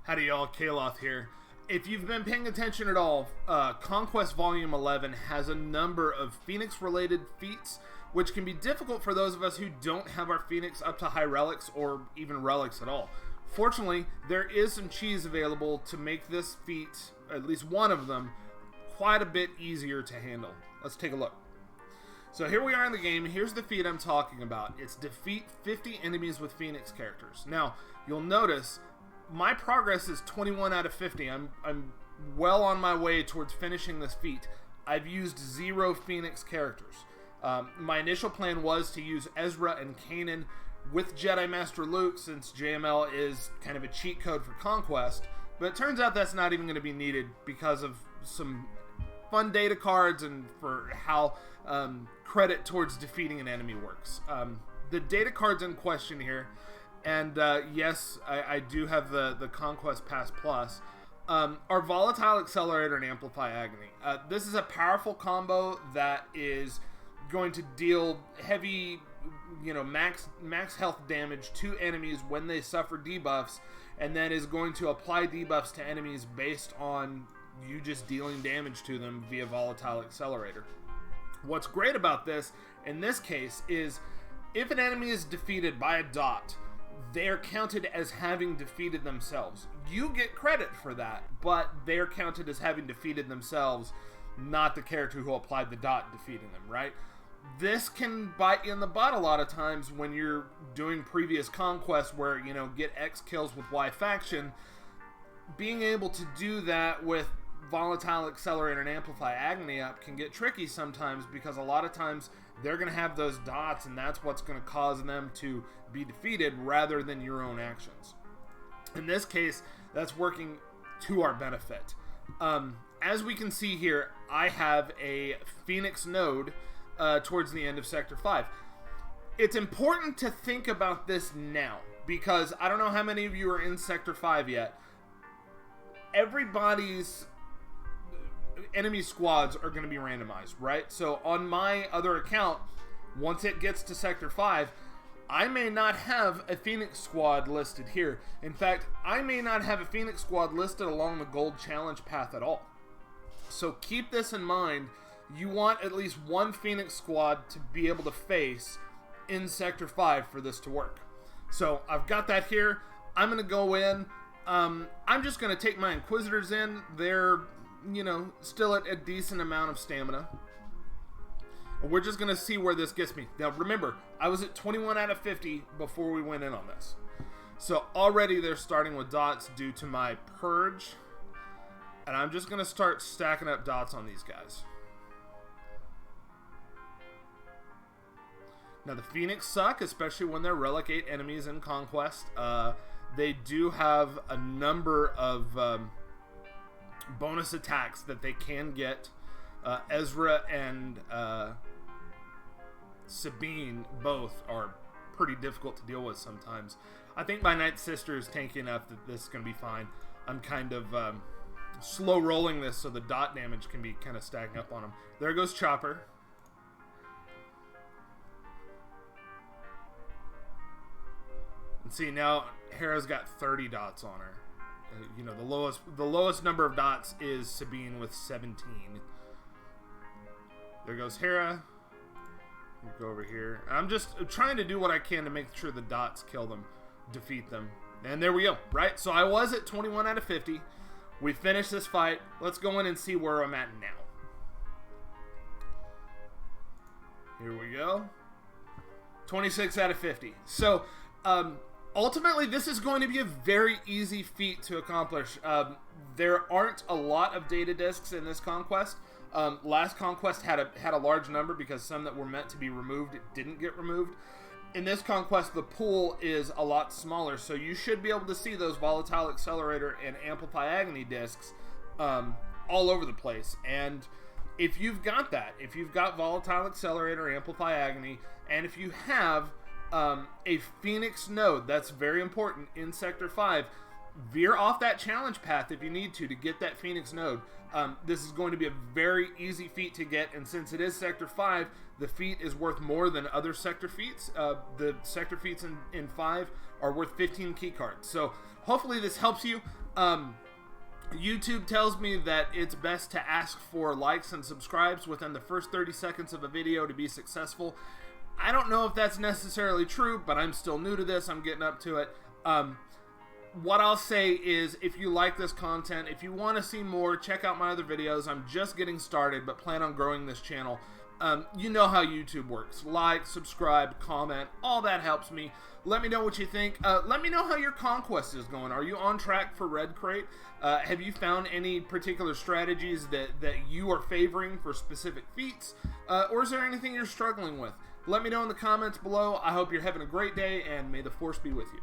Howdy y'all, Kaloth here. If you've been paying attention at all, Conquest Volume 11 has a number of Phoenix-related feats, which can be difficult for those of us who don't have our Phoenix up to high relics or even relics at all. Fortunately, there is some cheese available to make this feat, at least one of them, quite a bit easier to handle. Let's take a look. So here we are in the game. Here's the feat I'm talking about. It's defeat 50 enemies with Phoenix characters. Now, you'll notice my progress is 21 out of 50. I'm well on my way towards finishing this feat. I've used 0 Phoenix characters. My initial plan was to use Ezra and Kanan with Jedi Master Luke, since JML is kind of a cheat code for Conquest, but it turns out that's not even going to be needed because of some fun data cards and for how credit towards defeating an enemy works. The data cards in question here, and yes, I do have the Conquest Pass Plus, are Volatile Accelerator and Amplify Agony. This is a powerful combo that is going to deal heavy, max health damage to enemies when they suffer debuffs, and then is going to apply debuffs to enemies based on you just dealing damage to them via Volatile Accelerator. What's great about this, in this case, is if an enemy is defeated by a dot, they're counted as having defeated themselves. You get credit for that, but they're counted as having defeated themselves, not the character who applied the dot defeating them, right? This can bite you in the butt a lot of times when you're doing previous conquests where, get X kills with Y faction. Being able to do that with Volatile Accelerator and Amplify Agony up can get tricky sometimes, because a lot of times they're going to have those dots, and that's what's going to cause them to be defeated rather than your own actions. In this case, that's working to our benefit. As we can see here, I have a Phoenix node towards the end of Sector 5. It's important to think about this now, because I don't know how many of you are in Sector 5 yet. Everybody's enemy squads are going to be randomized, right? So on my other account, once it gets to Sector 5, I may not have a Phoenix squad listed here. In fact, I may not have a Phoenix squad listed along the gold challenge path at all. So keep this in mind. You want at least one Phoenix squad to be able to face in Sector 5 for this to work. So I've got that here. I'm going to go in. I'm just going to take my Inquisitors in. They're, still at a decent amount of stamina. We're just going to see where this gets me. Now, remember, I was at 21 out of 50 before we went in on this. So already they're starting with dots due to my purge. And I'm just going to start stacking up dots on these guys. Now, the Phoenix suck, especially when they're Relic 8 enemies in Conquest. They do have a number of bonus attacks that they can get. Ezra and Sabine both are pretty difficult to deal with sometimes. I think my Night Sister is tanky enough that this is going to be fine. I'm kind of slow rolling this so the dot damage can be kind of stacking up on them. There goes Chopper. And see, now Hera's got 30 dots on her. The lowest number of dots is Sabine with 17. There goes Hera. We'll go over here. I'm just trying to do what I can to make sure the dots kill them, defeat them. And there we go, right? So I was at 21 out of 50. We finished this fight. Let's go in and see where I'm at now. Here we go. 26 out of 50. So, ultimately, this is going to be a very easy feat to accomplish. There aren't a lot of data disks in this conquest. Last conquest had a large number because some that were meant to be removed didn't get removed. In this conquest, the pool is a lot smaller, so you should be able to see those Volatile Accelerator and Amplify Agony disks all over the place. And if you've got that, if you've got Volatile Accelerator, Amplify Agony, and if you have a Phoenix node, that's very important in Sector 5, veer off that challenge path if you need to get that Phoenix node. This is going to be a very easy feat to get, and since it is Sector 5, the feat is worth more than other sector feats. The sector feats in 5 are worth 15 key cards. So hopefully this helps you. YouTube tells me that it's best to ask for likes and subscribes within the first 30 seconds of a video to be successful. I don't know if that's necessarily true, but I'm still new to this. I'm getting up to it. What I'll say is, if you like this content, if you want to see more, check out my other videos. I'm just getting started, but plan on growing this channel. You know how YouTube works. Like, subscribe, comment, all that helps me. Let me know what you think. Let me know how your Conquest is going. Are you on track for Red Crate? Have you found any particular strategies that you are favoring for specific feats? Or is there anything you're struggling with? Let me know in the comments below. I hope you're having a great day, and may the Force be with you.